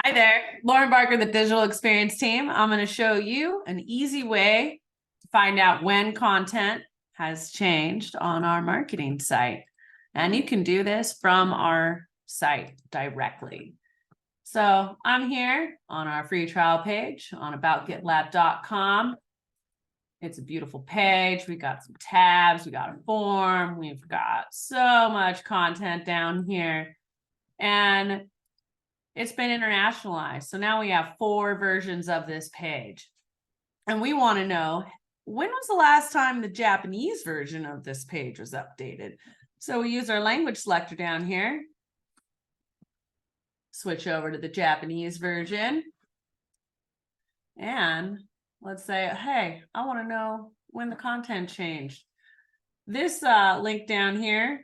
Hi there, Lauren Barker, the digital experience team. I'm going to show you an easy way to find out when content has changed on our marketing site. And you can do this from our site directly. So I'm here on our free trial page on aboutgitlab.com. It's a beautiful page. We got some tabs, we got a form, we've got so much content down here. And it's been internationalized. So now we have 4 versions of this page. And we want to know, when was the last time the Japanese version of this page was updated? So we use our language selector down here. Switch over to the Japanese version. And let's say, hey, I want to know when the content changed. This link down here,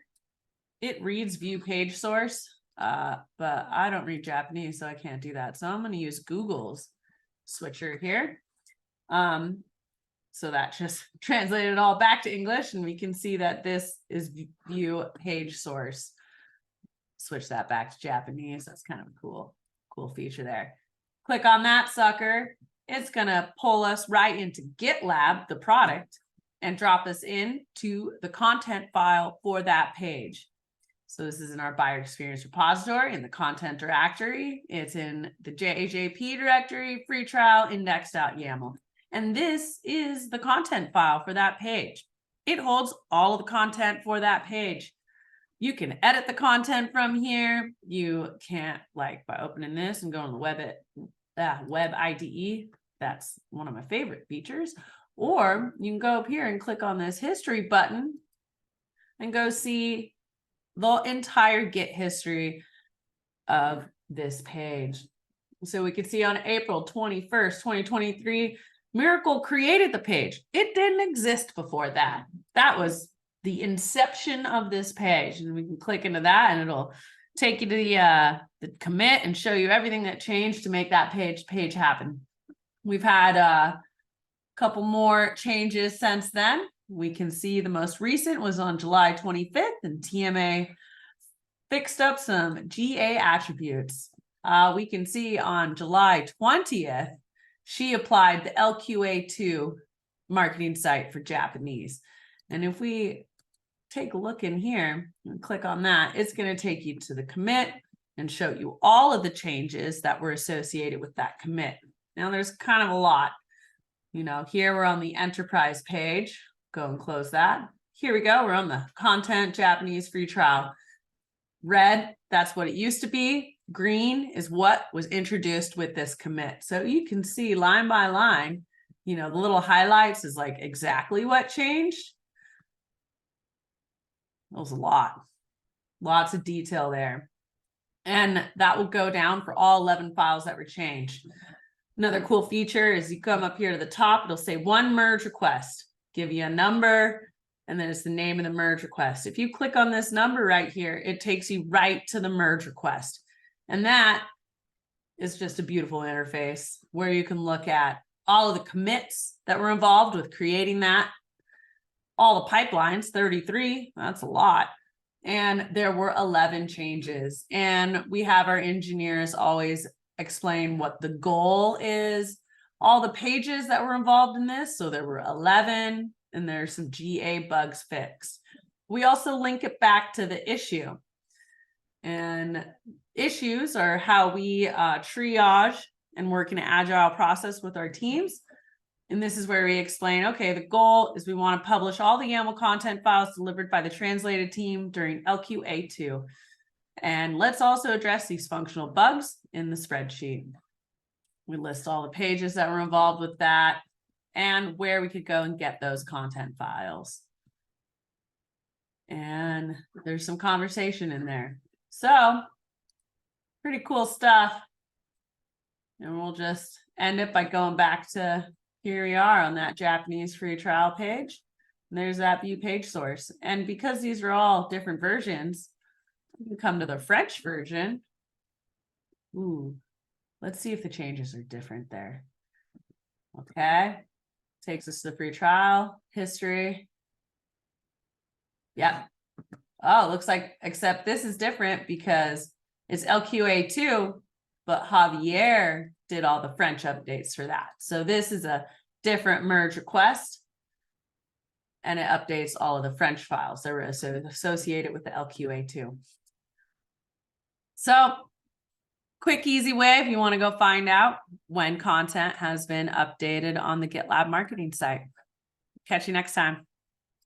it reads view page source. But I don't read Japanese, so I can't do that. So I'm going to use Google's switcher here. So that just translated it all back to English, and we can see that this is view page source. Switch that back to Japanese. That's kind of a cool feature there. Click on that sucker. It's going to pull us right into GitLab, the product, and drop us into the content file for that page. So this is in our buyer experience repository in the content directory. It's in the JJP directory, free trial index.yaml. And this is the content file for that page. It holds all of the content for that page. You can edit the content from here. You can't, like, by opening this and going to the web IDE. That's one of my favorite features. Or you can go up here and click on this history button and go see the entire Git history of this page. So we can see on April 21st, 2023, Miracle created the page. It didn't exist before that. That was the inception of this page. And we can click into that and it'll take you to the commit and show you everything that changed to make that page happen. We've had a couple more changes since then. We can see the most recent was on July 25th, and TMA fixed up some GA attributes. We can see on July 20th, she applied the LQA2 marketing site for Japanese. And if we take a look in here and click on that, it's going to take you to the commit and show you all of the changes that were associated with that commit. Now, there's kind of a lot. You know, here we're on the enterprise page. Go and close that. Here we go. We're on the content Japanese free trial. Red, that's what it used to be. Green is what was introduced with this commit. So you can see line by line, you know, the little highlights is like exactly what changed. That was a lot. Lots of detail there. And that will go down for all 11 files that were changed. Another cool feature is you come up here to the top, it'll say one merge request. Give you a number, and then it's the name of the merge request. If you click on this number right here, it takes you right to the merge request. And that is just a beautiful interface where you can look at all of the commits that were involved with creating that, all the pipelines, 33, that's a lot. And there were 11 changes. And we have our engineers always explain what the goal is, all the pages that were involved in this. So there were 11, and there's some GA bugs fixed. We also link it back to the issue. And issues are how we triage and work in an agile process with our teams. And this is where we explain, okay, the goal is we want to publish all the YAML content files delivered by the translated team during LQA2. And let's also address these functional bugs in the spreadsheet. We list all the pages that were involved with that and where we could go and get those content files. And there's some conversation in there. So pretty cool stuff. And we'll just end it by going back to here we are on that Japanese free trial page. And there's that view page source. And because these are all different versions, we can come to the French version. Ooh. Let's see if the changes are different there. Okay. Takes us to the free trial, history. Yep. Oh, looks like, except this is different because it's LQA2 but Javier did all the French updates for that. So this is a different merge request. And it updates all of the French files that were associated with the LQA2. So quick, easy way if you want to go find out when content has been updated on the GitLab marketing site. Catch you next time.